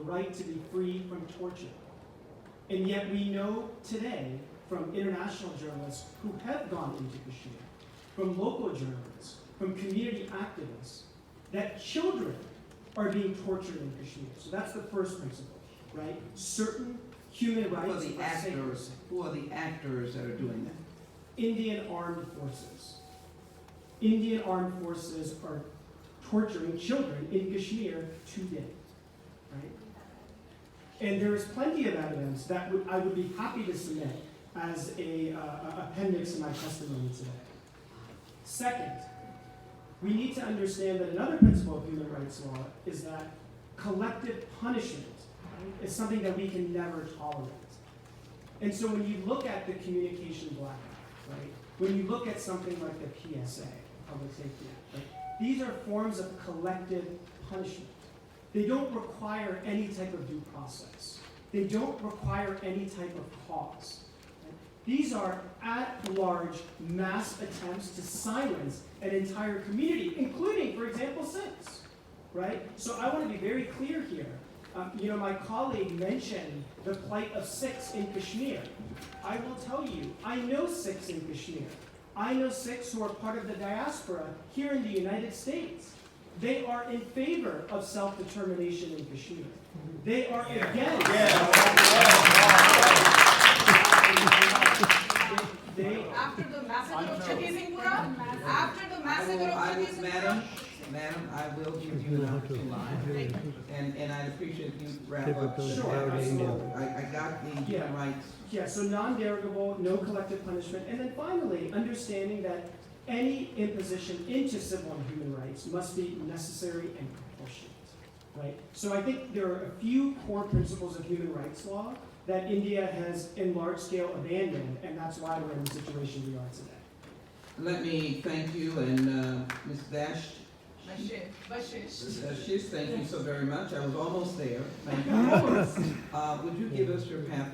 right to be free from torture. And yet we know today from international journalists who have gone into Kashmir, from local journalists, from community activists, that children are being tortured in Kashmir. So that's the first principle, right? Certain human rights Who are the actors? Who are the actors that are doing that? Indian armed forces. Indian armed forces are torturing children in Kashmir today, right? And there is plenty of evidence that I would be happy to submit as a appendix to my testimony today. Second, we need to understand that another principle of human rights law is that collective punishment is something that we can never tolerate. And so when you look at the communication blackout, right? When you look at something like the PSA, Public Safety Act, right? These are forms of collective punishment. They don't require any type of due process. They don't require any type of cause. Right? These are at-large mass attempts to silence an entire community, including, for example, Sikhs. Right? So I want to be very clear here. My colleague mentioned the plight of Sikhs in Kashmir. I will tell you, I know Sikhs in Kashmir. I know Sikhs who are part of the diaspora here in the United States. They are in favor of self-determination in Kashmir. They are against. After the massacre of Chhattisgarh, after the massacre of Chhattisgarh. Madam, I will give you an opportunity, and I appreciate you wrap up. Sure, absolutely. I got the human rights. Yeah, so non-derogable, no collective punishment, and then finally, understanding that any imposition into civil and human rights must be necessary and proportionate, right? So I think there are a few core principles of human rights law that India has, in large scale, abandoned, and that's why we're in the situation we are today. Let me thank you, and Ms. Bashish. Thank you so very much. I was almost there. Thank you. Would you give us your path